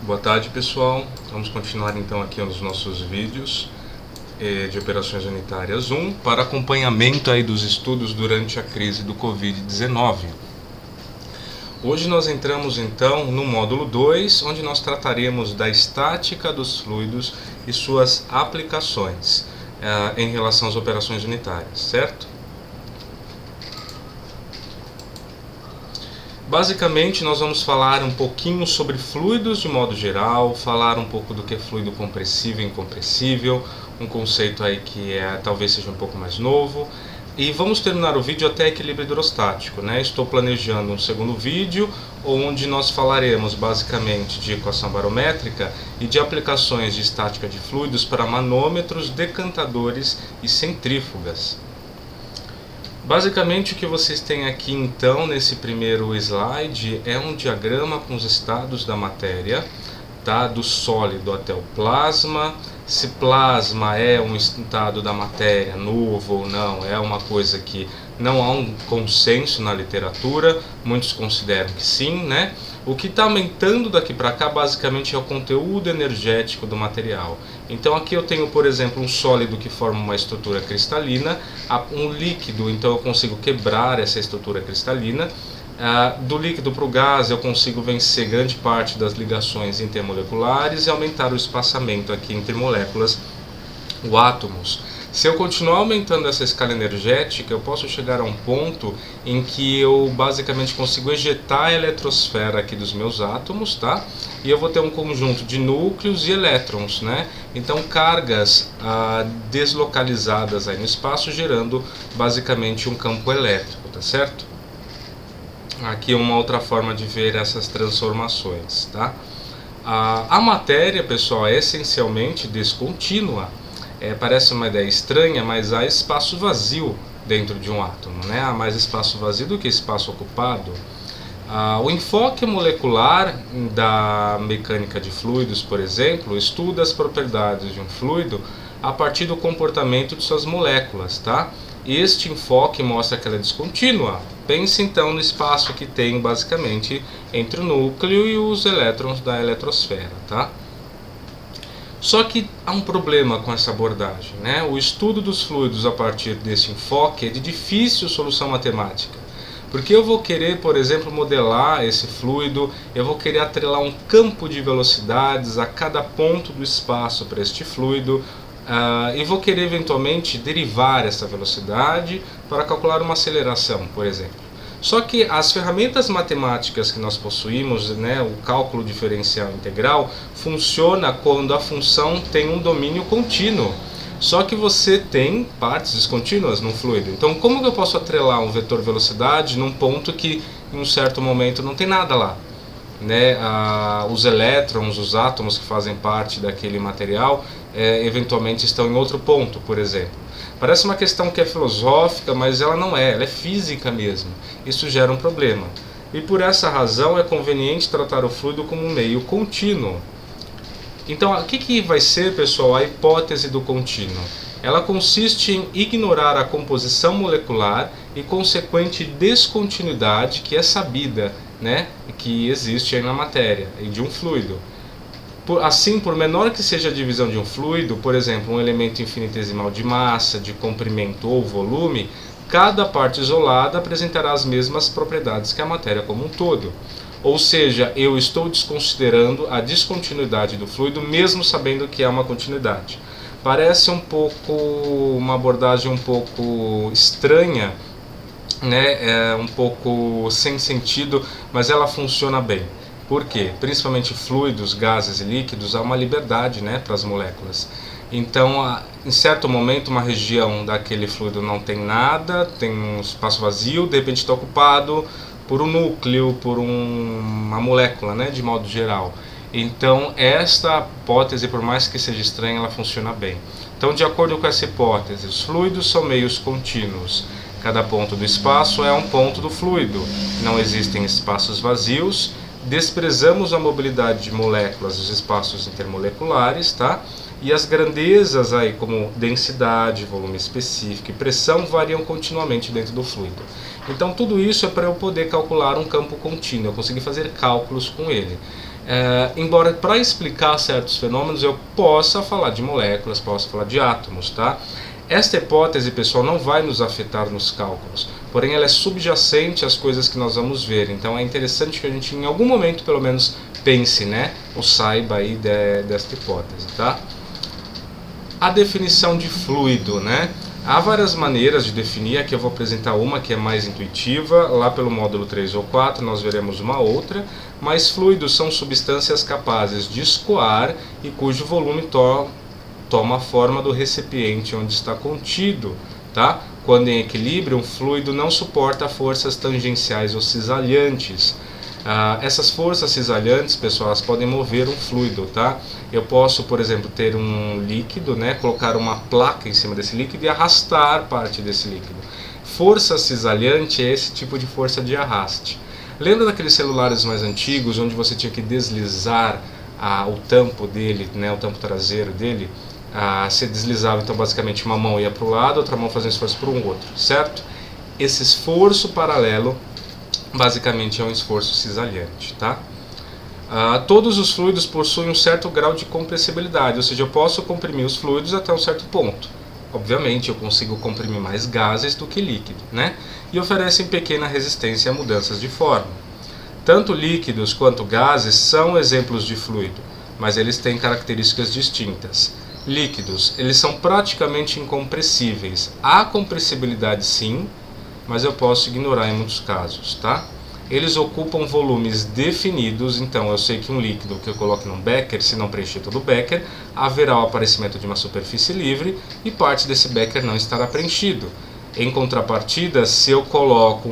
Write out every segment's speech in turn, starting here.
Boa tarde, pessoal. Vamos continuar então aqui os nossos vídeos de operações unitárias 1 para acompanhamento aí dos estudos durante a crise do Covid-19. Hoje nós entramos então no módulo 2, onde nós trataremos da estática dos fluidos e suas aplicações em relação às operações unitárias, certo? Basicamente, nós vamos falar um pouquinho sobre fluidos de modo geral, falar um pouco do que é fluido compressível e incompressível, um conceito aí que talvez seja um pouco mais novo. E vamos terminar o vídeo até equilíbrio hidrostático, né? Estou planejando um segundo vídeo, onde nós falaremos basicamente de equação barométrica e de aplicações de estática de fluidos para manômetros, decantadores e centrífugas. Basicamente o que vocês têm aqui então nesse primeiro slide é um diagrama com os estados da matéria, tá? Do sólido até o plasma. Se plasma é um estado da matéria novo ou não, é uma coisa que não há um consenso na literatura, muitos consideram que sim, né? O que está aumentando daqui para cá basicamente é o conteúdo energético do material. Então aqui eu tenho, por exemplo, um sólido que forma uma estrutura cristalina, um líquido, então eu consigo quebrar essa estrutura cristalina. Do líquido para o gás eu consigo vencer grande parte das ligações intermoleculares e aumentar o espaçamento aqui entre moléculas ou átomos. Se eu continuar aumentando essa escala energética, eu posso chegar a um ponto em que eu basicamente consigo ejetar a eletrosfera aqui dos meus átomos, tá? E eu vou ter um conjunto de núcleos e elétrons, né? Então cargas deslocalizadas aí no espaço, gerando basicamente um campo elétrico, tá certo? Aqui uma outra forma de ver essas transformações, tá? A matéria, pessoal, é essencialmente descontínua. Parece uma ideia estranha, mas há espaço vazio dentro de um átomo, né? Há mais espaço vazio do que espaço ocupado. O enfoque molecular da mecânica de fluidos, por exemplo, estuda as propriedades de um fluido a partir do comportamento de suas moléculas, tá? Este enfoque mostra que ela é descontínua. Pense então no espaço que tem basicamente entre o núcleo e os elétrons da eletrosfera, tá? Só que há um problema com essa abordagem, né? O estudo dos fluidos a partir desse enfoque é de difícil solução matemática. Porque eu vou querer, por exemplo, modelar esse fluido, eu vou querer atrelar um campo de velocidades a cada ponto do espaço para este fluido, e vou querer eventualmente derivar essa velocidade para calcular uma aceleração, por exemplo. Só que as ferramentas matemáticas que nós possuímos, né, o cálculo diferencial integral, funciona quando a função tem um domínio contínuo. Só que você tem partes descontínuas no fluido. Então como que eu posso atrelar um vetor velocidade num ponto que em um certo momento não tem nada lá? Né? Os elétrons, os átomos que fazem parte daquele material, eventualmente estão em outro ponto, por exemplo. Parece uma questão que é filosófica, mas ela não é, ela é física mesmo. Isso gera um problema. E por essa razão é conveniente tratar o fluido como um meio contínuo. Então, o que vai ser, pessoal, a hipótese do contínuo? Ela consiste em ignorar a composição molecular e consequente descontinuidade que é sabida, né, que existe aí na matéria e de um fluido. Assim, por menor que seja a divisão de um fluido, por exemplo, um elemento infinitesimal de massa, de comprimento ou volume, cada parte isolada apresentará as mesmas propriedades que a matéria como um todo. Ou seja, eu estou desconsiderando a descontinuidade do fluido, mesmo sabendo que há uma continuidade. Parece uma abordagem um pouco estranha, né? Um pouco sem sentido, mas ela funciona bem. Por quê? Principalmente fluidos, gases e líquidos, há uma liberdade, né, para as moléculas. Então, em certo momento, uma região daquele fluido não tem nada, tem um espaço vazio, de repente está ocupado por um núcleo, por uma molécula, né, de modo geral. Então, esta hipótese, por mais que seja estranha, ela funciona bem. Então, de acordo com essa hipótese, os fluidos são meios contínuos. Cada ponto do espaço é um ponto do fluido. Não existem espaços vazios. Desprezamos a mobilidade de moléculas dos espaços intermoleculares, tá? E as grandezas aí, como densidade, volume específico e pressão, variam continuamente dentro do fluido. Então tudo isso é para eu poder calcular um campo contínuo, eu conseguir fazer cálculos com ele. Embora para explicar certos fenômenos eu possa falar de moléculas, possa falar de átomos, tá? Esta hipótese, pessoal, não vai nos afetar nos cálculos, porém ela é subjacente às coisas que nós vamos ver, então é interessante que a gente em algum momento pelo menos pense, né, ou saiba aí desta hipótese, tá? A definição de fluido, né? Há várias maneiras de definir, aqui eu vou apresentar uma que é mais intuitiva, lá pelo módulo 3 ou 4 nós veremos uma outra, mas fluidos são substâncias capazes de escoar e cujo volume toma a forma do recipiente onde está contido, tá? Quando em equilíbrio, um fluido não suporta forças tangenciais ou cisalhantes. Essas forças cisalhantes, pessoal, elas podem mover um fluido, tá? Eu posso, por exemplo, ter um líquido, né? Colocar uma placa em cima desse líquido e arrastar parte desse líquido. Força cisalhante é esse tipo de força de arraste. Lembra daqueles celulares mais antigos, onde você tinha que deslizar o tampo dele, né? O tampo traseiro dele? Você deslizava, então basicamente uma mão ia para o lado, outra mão fazia um esforço para um outro, certo? Esse esforço paralelo basicamente é um esforço cisalhante, tá? Todos os fluidos possuem um certo grau de compressibilidade, ou seja, eu posso comprimir os fluidos até um certo ponto. Obviamente eu consigo comprimir mais gases do que líquido, né? E oferecem pequena resistência a mudanças de forma. Tanto líquidos quanto gases são exemplos de fluido, mas eles têm características distintas. Líquidos, eles são praticamente incompressíveis. Há compressibilidade sim, mas eu posso ignorar em muitos casos, tá? Eles ocupam volumes definidos, então eu sei que um líquido que eu coloque num becker, se não preencher todo o becker, haverá o aparecimento de uma superfície livre e parte desse becker não estará preenchido. Em contrapartida, se eu coloco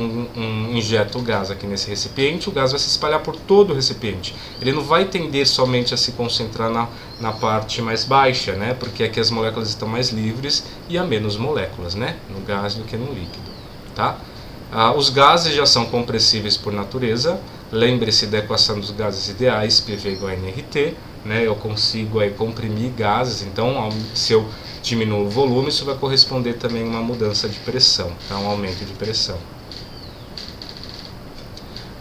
injeto gás aqui nesse recipiente, o gás vai se espalhar por todo o recipiente. Ele não vai tender somente a se concentrar na parte mais baixa, né? Porque aqui as moléculas estão mais livres e há menos moléculas, né? No gás do que no líquido, tá? Os gases já são compressíveis por natureza. Lembre-se da equação dos gases ideais, PV igual a nRT, né? Eu consigo aí comprimir gases, então se eu diminuo o volume, isso vai corresponder também a uma mudança de pressão, tá? Um aumento de pressão.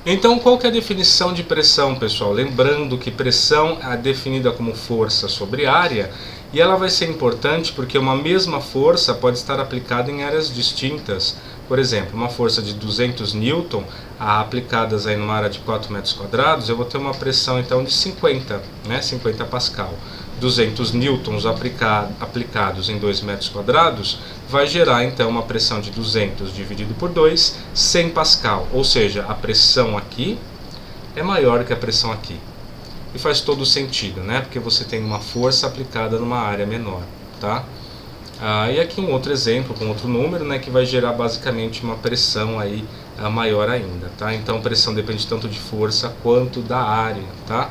Então, qual que é a definição de pressão, pessoal? Lembrando que pressão é definida como força sobre área, e ela vai ser importante porque uma mesma força pode estar aplicada em áreas distintas. Por exemplo, uma força de 200 Newton, aplicadas aí numa área de 4 metros quadrados, eu vou ter uma pressão então de 50, né? 50 Pascal. 200 newtons aplicados em 2 metros quadrados vai gerar então uma pressão de 200 dividido por 2, 100 Pascal, ou seja, a pressão aqui é maior que a pressão aqui. E faz todo sentido, né? Porque você tem uma força aplicada numa área menor, tá? E aqui um outro exemplo com outro número, né, que vai gerar basicamente uma pressão aí maior ainda, tá? Então pressão depende tanto de força quanto da área, tá?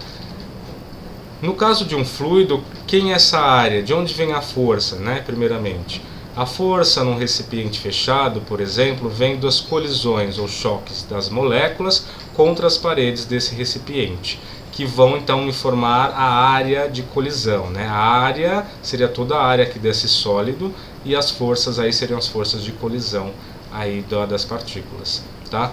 No caso de um fluido, quem é essa área? De onde vem a força, né? Primeiramente, a força num recipiente fechado, por exemplo, vem das colisões ou choques das moléculas contra as paredes desse recipiente, que vão então informar a área de colisão, né? A área seria toda a área aqui desse sólido e as forças aí seriam as forças de colisão aí das partículas, tá?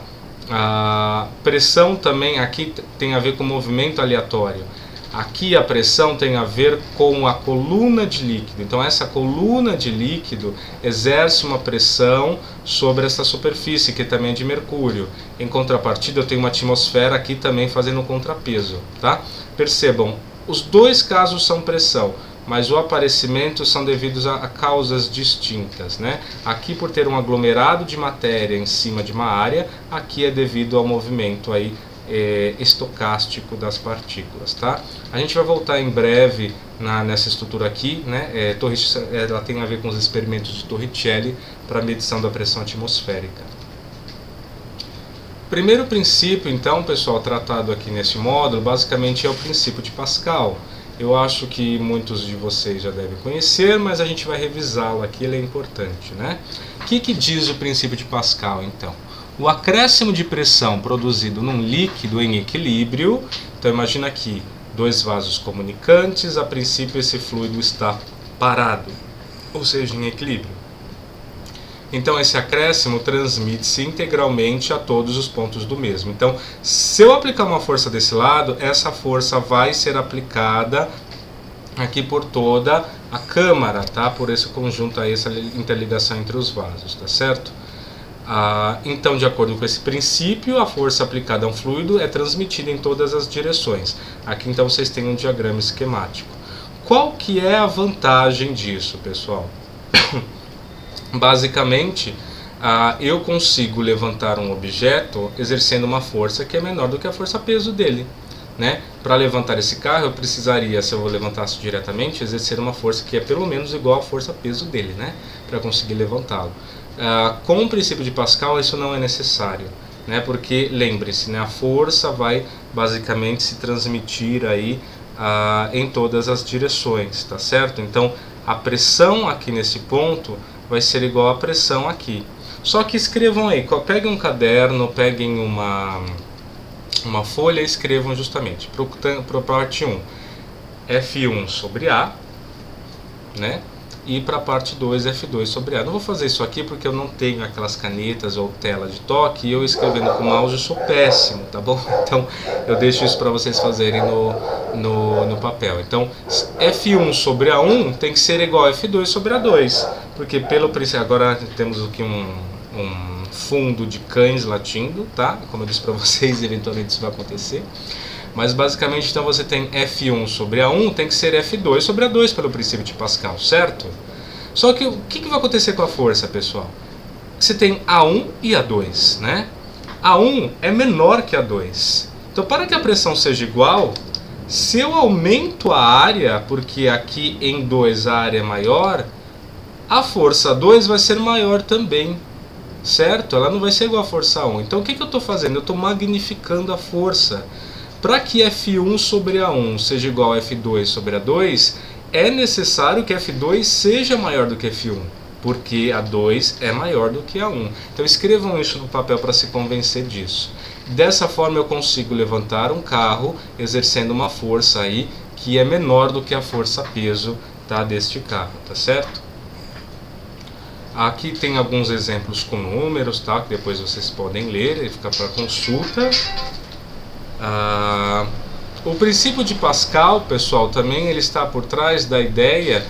A pressão também aqui tem a ver com movimento aleatório. Aqui a pressão tem a ver com a coluna de líquido. Então essa coluna de líquido exerce uma pressão sobre essa superfície, que também é de mercúrio. Em contrapartida eu tenho uma atmosfera aqui também fazendo um contrapeso, tá? Percebam, os dois casos são pressão, mas o aparecimento são devidos a causas distintas, né? Aqui por ter um aglomerado de matéria em cima de uma área, aqui é devido ao movimento aí estocástico das partículas, tá? A gente vai voltar em breve nessa estrutura aqui, né? Ela tem a ver com os experimentos de Torricelli para medição da pressão atmosférica. Primeiro princípio, então, pessoal, tratado aqui nesse módulo, basicamente é o princípio de Pascal. Eu acho que muitos de vocês já devem conhecer, mas a gente vai revisá-lo aqui, ele é importante, né? O que diz o princípio de Pascal, então? O acréscimo de pressão produzido num líquido em equilíbrio, então imagina aqui, dois vasos comunicantes, a princípio esse fluido está parado, ou seja, em equilíbrio. Então esse acréscimo transmite-se integralmente a todos os pontos do mesmo. Então, se eu aplicar uma força desse lado, essa força vai ser aplicada aqui por toda a câmara, tá? Por esse conjunto aí, essa interligação entre os vasos, tá certo? Então, de acordo com esse princípio, a força aplicada a um fluido é transmitida em todas as direções. Aqui então vocês têm um diagrama esquemático. Qual que é a vantagem disso, pessoal? Basicamente, eu consigo levantar um objeto exercendo uma força que é menor do que a força-peso dele. Né? Para levantar esse carro, eu precisaria, se eu levantasse diretamente, exercer uma força que é pelo menos igual à força-peso dele, né? Para conseguir levantá-lo. Com o princípio de Pascal, isso não é necessário, né? Porque, lembre-se, né? A força vai basicamente se transmitir aí, em todas as direções, tá certo? Então, a pressão aqui nesse ponto vai ser igual à pressão aqui. Só que escrevam aí, peguem um caderno, peguem uma folha e escrevam justamente para a parte 1 F1 sobre A, né? E para a parte 2 F2 sobre A. Não vou fazer isso aqui porque eu não tenho aquelas canetas ou tela de toque e eu escrevendo com o mouse eu sou péssimo, tá bom? Então eu deixo isso para vocês fazerem no papel. Então F1 sobre A1 tem que ser igual a F2 sobre A2, porque pelo princípio, agora temos aqui um fundo de cães latindo, tá? Como eu disse para vocês, eventualmente isso vai acontecer. Mas basicamente então você tem F1 sobre A1 tem que ser F2 sobre A2 pelo princípio de Pascal, certo? Só que o que vai acontecer com a força, pessoal? Você tem A1 e A2, né? A1 é menor que A2. Então para que a pressão seja igual, se eu aumento a área, porque aqui em 2 a área é maior, a força 2 vai ser maior também. Certo? Ela não vai ser igual à força 1. Então o que eu estou fazendo? Eu estou magnificando a força. Para que F1 sobre A1 seja igual a F2 sobre A2, é necessário que F2 seja maior do que F1, porque A2 é maior do que A1. Então escrevam isso no papel para se convencer disso. Dessa forma eu consigo levantar um carro exercendo uma força aí que é menor do que a força-peso, tá, deste carro, tá certo? Aqui tem alguns exemplos com números, tá? Que depois vocês podem ler e ficar para consulta. O princípio de Pascal, pessoal, também ele está por trás da ideia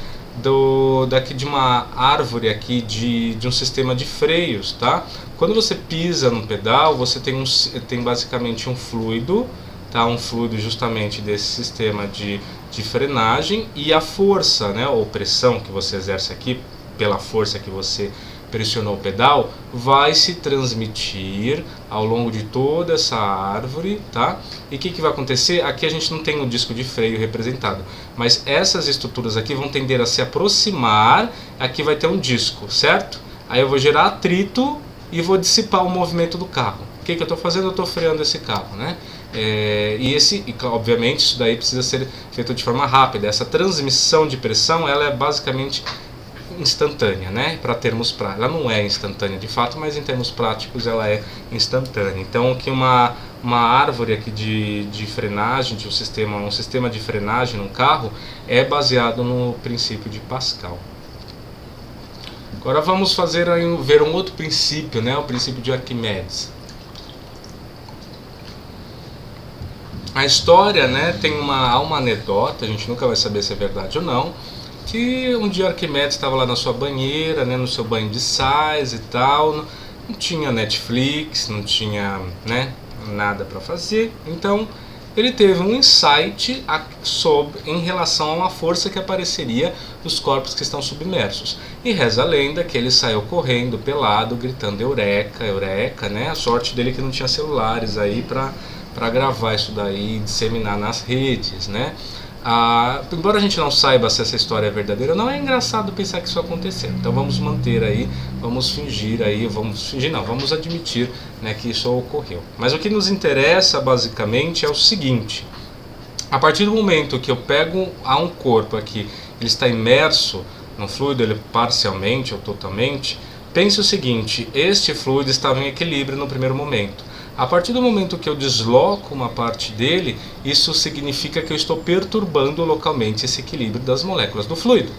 daqui de uma árvore aqui de um sistema de freios, tá? Quando você pisa no pedal, você tem basicamente um fluido, tá? Um fluido justamente desse sistema de frenagem, e a força, né, ou pressão que você exerce aqui pela força que você pressionou o pedal, vai se transmitir ao longo de toda essa árvore, tá? E o que vai acontecer? Aqui a gente não tem o disco de freio representado, mas essas estruturas aqui vão tender a se aproximar, aqui vai ter um disco, certo? Aí eu vou gerar atrito e vou dissipar o movimento do carro. O que eu estou fazendo? Eu estou freando esse carro, né? Obviamente isso daí precisa ser feito de forma rápida. Essa transmissão de pressão, ela é basicamente instantânea, né? Para termos práticos, ela não é instantânea de fato, mas em termos práticos ela é instantânea. Então que uma árvore aqui de frenagem, de um sistema de frenagem num carro é baseado no princípio de Pascal. Agora vamos ver um outro princípio, né? O princípio de Arquimedes. A história, né, há uma anedota, a gente nunca vai saber se é verdade ou não, que um dia Arquimedes estava lá na sua banheira, né, no seu banho de sais e tal, não tinha Netflix, não tinha, né, nada para fazer, então ele teve um insight em relação a uma força que apareceria nos corpos que estão submersos. E reza a lenda que ele saiu correndo, pelado, gritando eureka, eureka, né, a sorte dele que não tinha celulares aí para gravar isso daí e disseminar nas redes, né. Embora a gente não saiba se essa história é verdadeira, não é engraçado pensar que isso aconteceu. Então vamos manter aí, vamos admitir, né, que isso ocorreu. Mas o que nos interessa basicamente é o seguinte: a partir do momento que eu pego um corpo aqui, ele está imerso no fluido, ele parcialmente ou totalmente, pense o seguinte: este fluido estava em equilíbrio no primeiro momento. A partir do momento que eu desloco uma parte dele, isso significa que eu estou perturbando localmente esse equilíbrio das moléculas do fluido.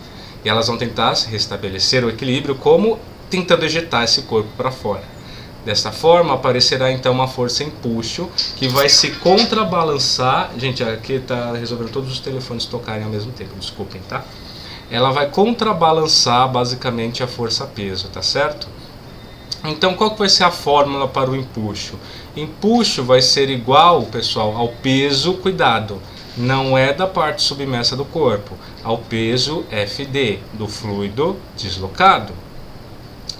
E elas vão tentar se restabelecer o equilíbrio como tentando ejetar esse corpo para fora. Desta forma, aparecerá então uma força empuxo que vai se contrabalançar. Gente, aqui está resolvendo todos os telefones tocarem ao mesmo tempo, desculpem, tá? Ela vai contrabalançar basicamente a força-peso, tá certo? Então, qual que vai ser a fórmula para o empuxo? Empuxo vai ser igual, pessoal, ao peso, cuidado, não é da parte submersa do corpo, ao peso FD, do fluido deslocado.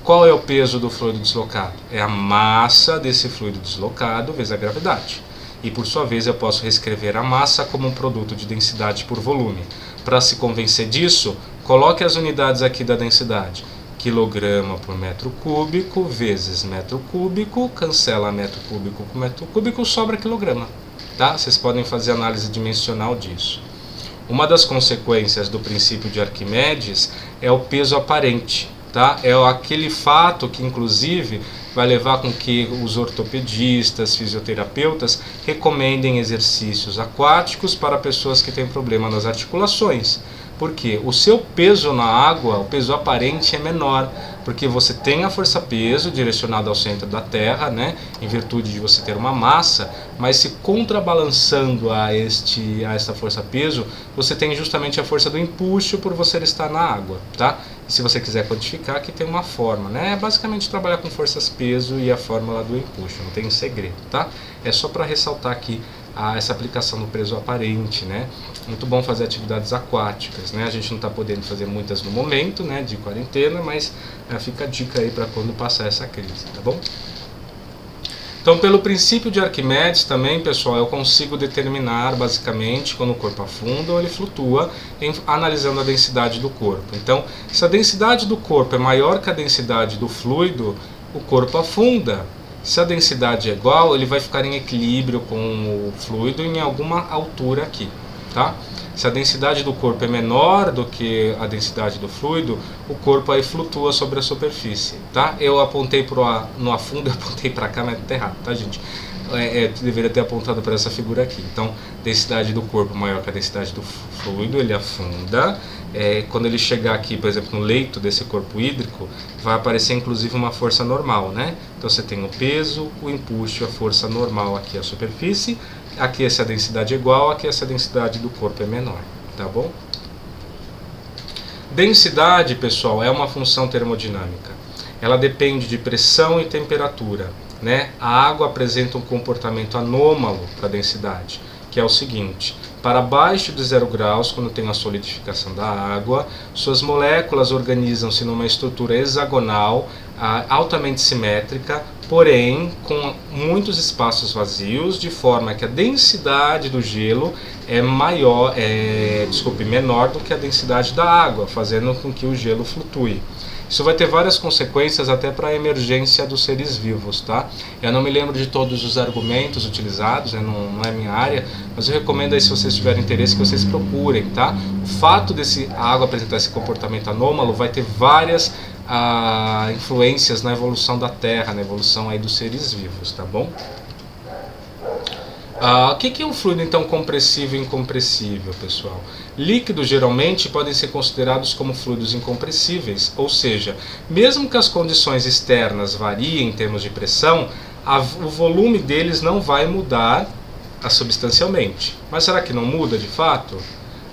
Qual é o peso do fluido deslocado? É a massa desse fluido deslocado vezes a gravidade. E por sua vez eu posso reescrever a massa como um produto de densidade por volume. Para se convencer disso, coloque as unidades aqui da densidade. Quilograma por metro cúbico vezes metro cúbico, cancela metro cúbico com metro cúbico, sobra quilograma. Tá? Vocês podem fazer análise dimensional disso. Uma das consequências do princípio de Arquimedes é o peso aparente. Tá? É aquele fato que, inclusive, vai levar com que os ortopedistas, fisioterapeutas recomendem exercícios aquáticos para pessoas que têm problema nas articulações. Porque o seu peso na água, o peso aparente é menor, porque você tem a força-peso direcionada ao centro da Terra, né, em virtude de você ter uma massa, mas se contrabalançando a esta força-peso, você tem justamente a força do empuxo por você estar na água, tá? E se você quiser quantificar, aqui tem uma forma, né? É basicamente trabalhar com forças-peso e a fórmula do empuxo, não tem segredo, tá? É só para ressaltar aqui essa aplicação do peso aparente, né? Muito bom fazer atividades aquáticas, né? A gente não está podendo fazer muitas no momento, né, de quarentena, mas fica a dica aí para quando passar essa crise, tá bom? Então, pelo princípio de Arquimedes também, pessoal, eu consigo determinar basicamente quando o corpo afunda ou ele flutua, analisando a densidade do corpo. Então, se a densidade do corpo é maior que a densidade do fluido, o corpo afunda. Se a densidade é igual, ele vai ficar em equilíbrio com o fluido em alguma altura aqui, tá? Se a densidade do corpo é menor do que a densidade do fluido, o corpo aí flutua sobre a superfície, tá? Eu apontei no afundo, eu apontei para cá, mas tá errado, tá, gente? Deveria ter apontado para essa figura aqui. Então, densidade do corpo maior que a densidade do fluido, ele afunda. Quando ele chegar aqui, por exemplo, no leito desse corpo hídrico, vai aparecer inclusive uma força normal, né? Então você tem o peso, o empuxo, a força normal aqui à superfície. Aqui essa densidade é igual, aqui essa densidade do corpo é menor, tá bom? Densidade, pessoal, é uma função termodinâmica. Ela depende de pressão e temperatura, né? A água apresenta um comportamento anômalo para a densidade, que é o seguinte: para abaixo de 0 graus, quando tem a solidificação da água, suas moléculas organizam-se numa estrutura hexagonal, altamente simétrica, porém com muitos espaços vazios, de forma que a densidade do gelo é menor do que a densidade da água, fazendo com que o gelo flutue. Isso vai ter várias consequências até para a emergência dos seres vivos, tá? Eu não me lembro de todos os argumentos utilizados, né? Não é minha área, mas eu recomendo aí, se vocês tiverem interesse, que vocês procurem, tá? O fato a água apresentar esse comportamento anômalo vai ter várias influências na evolução da Terra, na evolução aí dos seres vivos, tá bom? O que é um fluido então compressivo e incompressível, pessoal? Líquidos geralmente podem ser considerados como fluidos incompressíveis, ou seja, mesmo que as condições externas variem em termos de pressão, o volume deles não vai mudar substancialmente. Mas será que não muda de fato?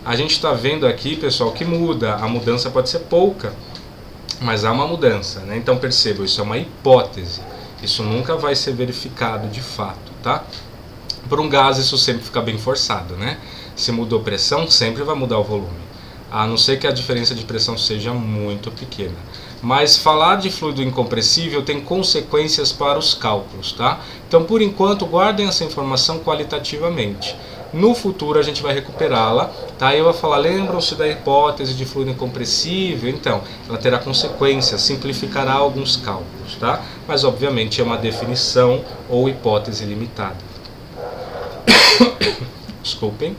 A gente está vendo aqui, pessoal, que muda. A mudança pode ser pouca, mas há uma mudança, né? Então percebam, isso é uma hipótese. Isso nunca vai ser verificado de fato, tá? Para um gás isso sempre fica bem forçado, né? Se mudou pressão, sempre vai mudar o volume, a não ser que a diferença de pressão seja muito pequena. Mas falar de fluido incompressível tem consequências para os cálculos, tá? Então, por enquanto, guardem essa informação qualitativamente. No futuro a gente vai recuperá-la, tá? Eu vou falar, lembram-se da hipótese de fluido incompressível? Então, ela terá consequências, simplificará alguns cálculos, tá? Mas, obviamente, é uma definição ou hipótese limitada. Desculpem.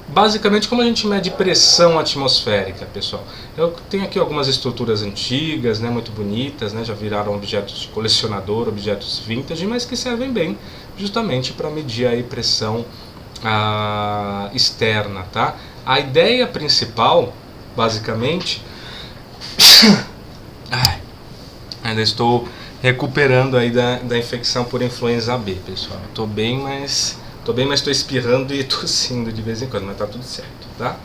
Basicamente, como a gente mede pressão atmosférica, pessoal? Eu tenho aqui algumas estruturas antigas, né, muito bonitas, né, já viraram objetos de colecionador, objetos vintage, mas que servem bem justamente para medir a pressão externa, tá? A ideia principal, basicamente, Ainda estou recuperando aí da infecção por influenza B, pessoal. Tô bem, mas estou espirrando e tossindo de vez em quando, mas tá tudo certo, tá?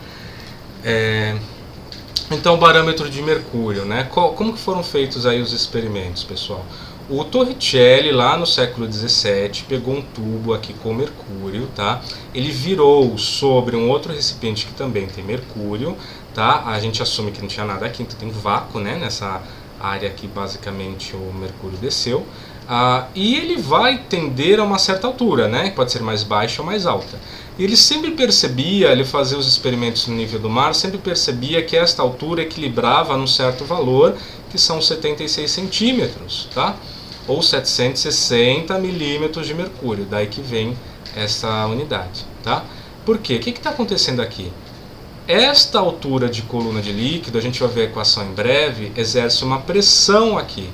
Então, o barômetro de mercúrio, né? Como que foram feitos aí os experimentos, pessoal? O Torricelli, lá no século XVII, pegou um tubo aqui com mercúrio, tá? Ele virou sobre um outro recipiente que também tem mercúrio, tá? A gente assume que não tinha nada aqui, então tem vácuo, né? Nessa área aqui, basicamente, o mercúrio desceu. E ele vai tender a uma certa altura, né? Pode ser mais baixa ou mais alta. E ele sempre percebia, ele fazia os experimentos no nível do mar, sempre percebia que esta altura equilibrava num certo valor, que são 76 centímetros, tá? Ou 760 milímetros de mercúrio, daí que vem essa unidade, tá? Por quê? O que está acontecendo aqui? Esta altura de coluna de líquido, a gente vai ver a equação em breve, exerce uma pressão aqui,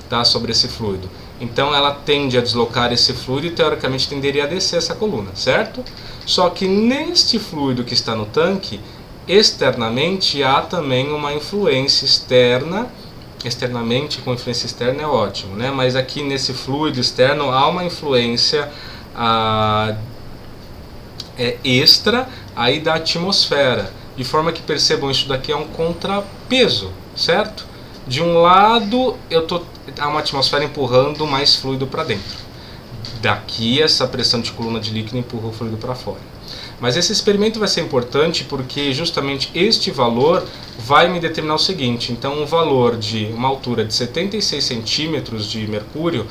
tá, sobre esse fluido. Então ela tende a deslocar esse fluido e teoricamente tenderia a descer essa coluna, certo? Só que neste fluido que está no tanque, externamente há também uma influência externa. Externamente, com influência externa é ótimo, né? Mas aqui nesse fluido externo há uma influência extra aí da atmosfera, de forma que percebam, isso daqui é um contrapeso, certo? De um lado há uma atmosfera empurrando mais fluido para dentro, daqui essa pressão de coluna de líquido empurra o fluido para fora. Mas esse experimento vai ser importante porque justamente este valor vai me determinar o seguinte: então um valor de uma altura de 76 centímetros de mercúrio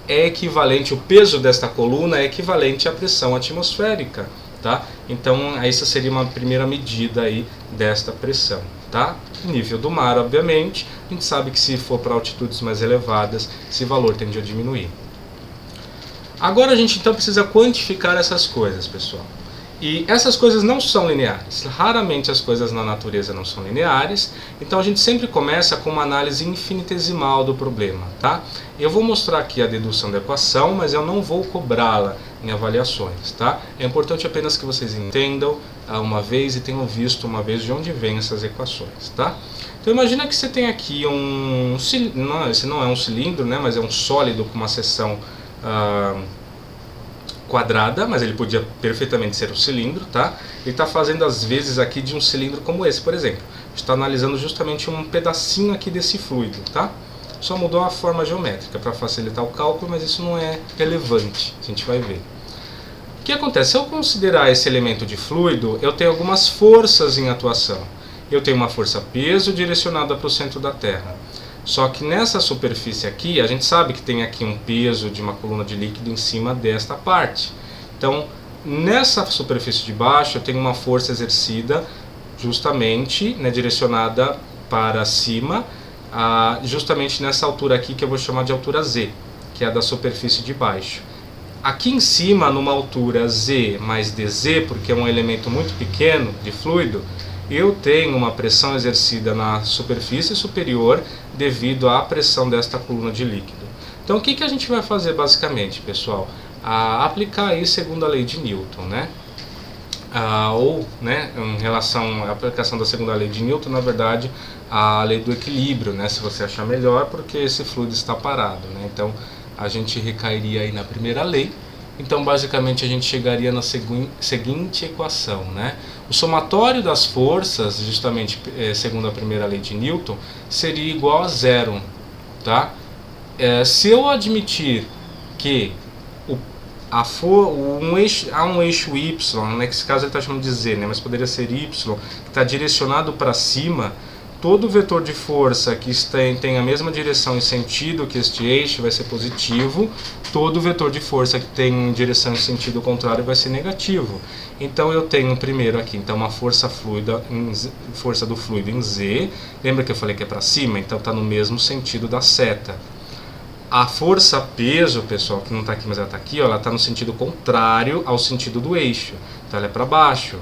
é equivalente, o peso desta coluna é equivalente à pressão atmosférica, tá? Então essa seria uma primeira medida aí desta pressão, tá? Nível do mar, obviamente, a gente sabe que se for para altitudes mais elevadas, esse valor tende a diminuir. Agora a gente então precisa quantificar essas coisas, pessoal. E essas coisas não são lineares, raramente as coisas na natureza não são lineares, então a gente sempre começa com uma análise infinitesimal do problema, tá? Eu vou mostrar aqui a dedução da equação, mas eu não vou cobrá-la em avaliações, tá? É importante apenas que vocês entendam uma vez e tenham visto uma vez de onde vêm essas equações, tá? Então imagina que você tem aqui esse não é um cilindro, né, mas é um sólido com uma seção quadrada, mas ele podia perfeitamente ser um cilindro, tá? Ele está fazendo as vezes aqui de um cilindro como esse, por exemplo. A gente está analisando justamente um pedacinho aqui desse fluido, tá? Só mudou a forma geométrica para facilitar o cálculo, mas isso não é relevante, a gente vai ver. O que acontece? Se eu considerar esse elemento de fluido, eu tenho algumas forças em atuação. Eu tenho uma força-peso direcionada para o centro da Terra. Só que nessa superfície aqui, a gente sabe que tem aqui um peso de uma coluna de líquido em cima desta parte. Então, nessa superfície de baixo, eu tenho uma força exercida justamente, né, direcionada para cima, justamente nessa altura aqui que eu vou chamar de altura Z, que é a da superfície de baixo. Aqui em cima, numa altura Z mais dZ, porque é um elemento muito pequeno de fluido, eu tenho uma pressão exercida na superfície superior devido à pressão desta coluna de líquido. Então o que a gente vai fazer basicamente, pessoal? Aplicar aí segundo a lei de Newton, né? Em relação à aplicação da segunda lei de Newton, na verdade, a lei do equilíbrio, né? Se você achar melhor, porque esse fluido está parado, né? Então a gente recairia aí na primeira lei. Então, basicamente, a gente chegaria na seguinte equação, né? O somatório das forças, justamente segundo a primeira lei de Newton, seria igual a zero, tá? Se eu admitir que há um eixo Y, né? Nesse caso ele está chamando de Z, né? Mas poderia ser Y, que está direcionado para cima, todo vetor de força que tem a mesma direção e sentido que este eixo vai ser positivo, todo vetor de força que tem direção e sentido contrário vai ser negativo. Então eu tenho primeiro aqui uma força do fluido em Z, lembra que eu falei que é para cima? Então está no mesmo sentido da seta. A força peso, pessoal, que não está aqui, mas ela está aqui, ó, ela está no sentido contrário ao sentido do eixo, então ela é para baixo.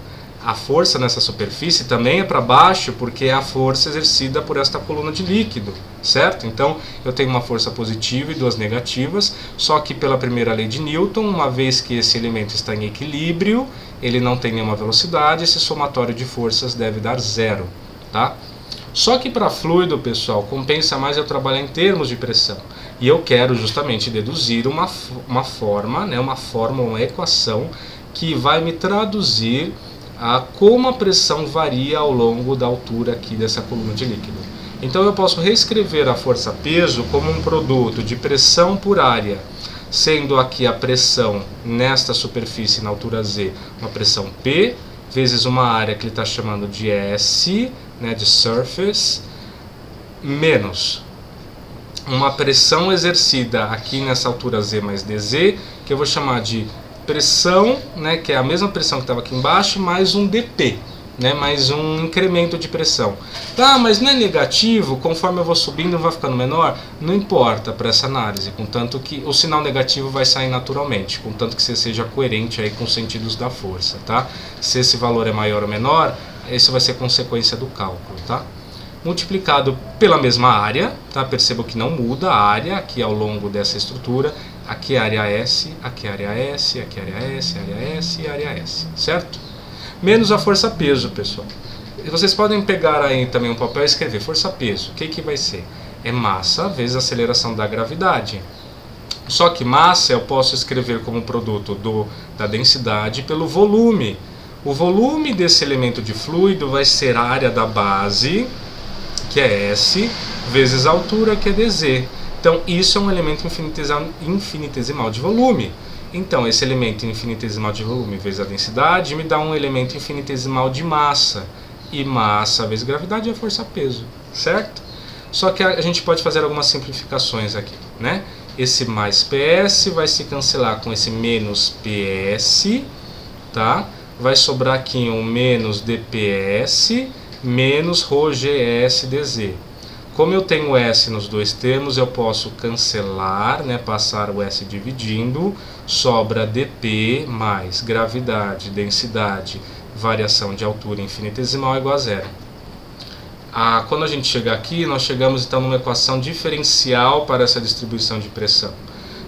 A força nessa superfície também é para baixo, porque é a força exercida por esta coluna de líquido, certo? Então eu tenho uma força positiva e duas negativas, só que pela primeira lei de Newton, uma vez que esse elemento está em equilíbrio, ele não tem nenhuma velocidade, esse somatório de forças deve dar zero, tá? Só que para fluido, pessoal, compensa mais eu trabalhar em termos de pressão. E eu quero justamente deduzir uma forma, né, uma equação que vai me traduzir como a pressão varia ao longo da altura aqui dessa coluna de líquido. Então eu posso reescrever a força-peso como um produto de pressão por área, sendo aqui a pressão nesta superfície na altura Z uma pressão P, vezes uma área que ele está chamando de S, né, de surface, menos uma pressão exercida aqui nessa altura Z mais dz, que eu vou chamar de pressão, né, que é a mesma pressão que estava aqui embaixo, mais um dp, né, mais um incremento de pressão. Ah, mas não é negativo, conforme eu vou subindo vai ficando menor? Não importa para essa análise, contanto que o sinal negativo vai sair naturalmente, contanto que você seja coerente aí com os sentidos da força, tá? Se esse valor é maior ou menor, isso vai ser consequência do cálculo, tá? Multiplicado pela mesma área, tá? Perceba que não muda a área aqui ao longo dessa estrutura. Aqui é área S, aqui é área S, aqui é área S, área S e área S, certo? Menos a força-peso, pessoal. Vocês podem pegar aí também um papel e escrever força-peso. O que vai ser? É massa vezes aceleração da gravidade. Só que massa eu posso escrever como produto da densidade pelo volume. O volume desse elemento de fluido vai ser a área da base, que é S, vezes a altura, que é dz. Então, isso é um elemento infinitesimal de volume. Então, esse elemento infinitesimal de volume vezes a densidade me dá um elemento infinitesimal de massa. E massa vezes gravidade é força-peso, certo? Só que a gente pode fazer algumas simplificações aqui, né? Esse mais PS vai se cancelar com esse menos PS, tá? Vai sobrar aqui um menos dps menos ρgs dz. Como eu tenho S nos dois termos, eu posso cancelar, né, passar o S dividindo, sobra dp mais gravidade, densidade, variação de altura infinitesimal igual a zero. Quando a gente chegar aqui, nós chegamos então numa equação diferencial para essa distribuição de pressão.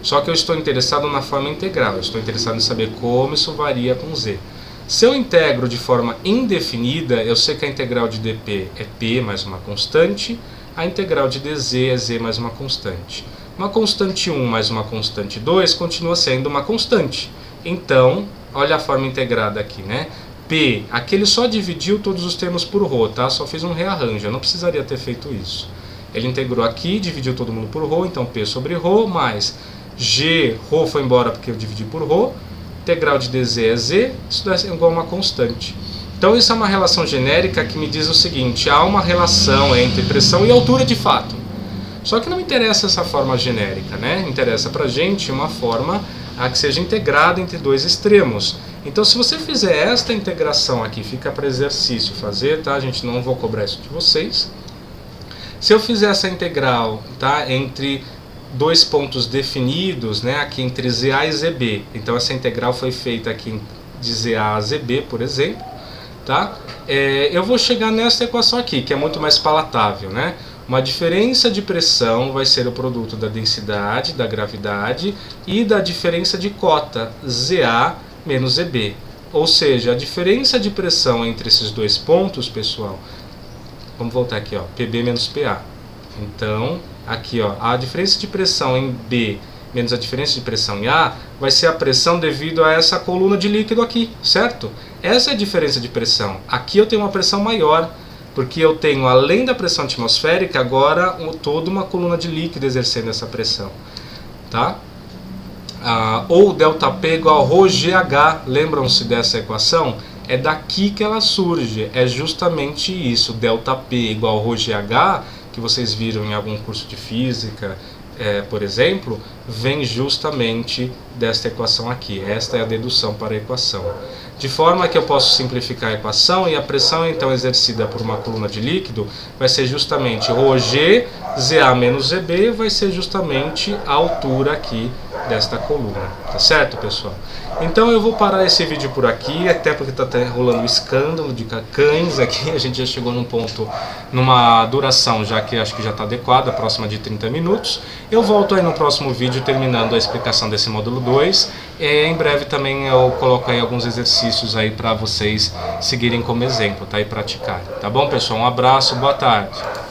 Só que eu estou interessado na forma integral, eu estou interessado em saber como isso varia com z. Se eu integro de forma indefinida, eu sei que a integral de dp é p mais uma constante, a integral de dz é z mais uma constante. Uma constante 1 mais uma constante 2 continua sendo uma constante. Então, olha a forma integrada aqui, né? P, aqui ele só dividiu todos os termos por ρ, tá? Só fiz um rearranjo, eu não precisaria ter feito isso. Ele integrou aqui, dividiu todo mundo por ρ, então P sobre ρ, mais G, ρ foi embora porque eu dividi por ρ, integral de dz é z, isso é igual a uma constante. Então isso é uma relação genérica que me diz o seguinte, há uma relação entre pressão e altura de fato. Só que não interessa essa forma genérica, né? Interessa pra gente uma forma que seja integrada entre dois extremos. Então se você fizer esta integração aqui, fica para exercício fazer, tá? A gente não vou cobrar isso de vocês. Se eu fizer essa integral, tá, entre dois pontos definidos, né, aqui entre ZA e ZB, então essa integral foi feita aqui de ZA a ZB, por exemplo, tá? Eu vou chegar nessa equação aqui, que é muito mais palatável, né? Uma diferença de pressão vai ser o produto da densidade, da gravidade e da diferença de cota, ZA menos ZB. Ou seja, a diferença de pressão entre esses dois pontos, pessoal, vamos voltar aqui, ó, PB menos PA. Então, aqui, ó, a diferença de pressão em B menos a diferença de pressão em A vai ser a pressão devido a essa coluna de líquido aqui, certo? Essa é a diferença de pressão. Aqui eu tenho uma pressão maior, porque eu tenho, além da pressão atmosférica, agora toda uma coluna de líquido exercendo essa pressão, tá? Ou ΔP igual a ρGH, lembram-se dessa equação? É daqui que ela surge, é justamente isso, ΔP igual a ρGH, que vocês viram em algum curso de física, por exemplo, vem justamente desta equação aqui. Esta é a dedução para a equação. De forma que eu posso simplificar a equação e a pressão então exercida por uma coluna de líquido vai ser justamente ρg, ZA menos ZB, vai ser justamente a altura aqui desta coluna, tá certo, pessoal? Então eu vou parar esse vídeo por aqui, até porque tá rolando um escândalo de cães aqui, a gente já chegou num ponto, numa duração já que acho que já está adequada, próxima de 30 minutos. Eu volto aí no próximo vídeo terminando a explicação desse módulo 2. Em breve também eu coloco aí alguns exercícios aí para vocês seguirem como exemplo, tá? E praticar. Tá bom, pessoal? Um abraço, boa tarde.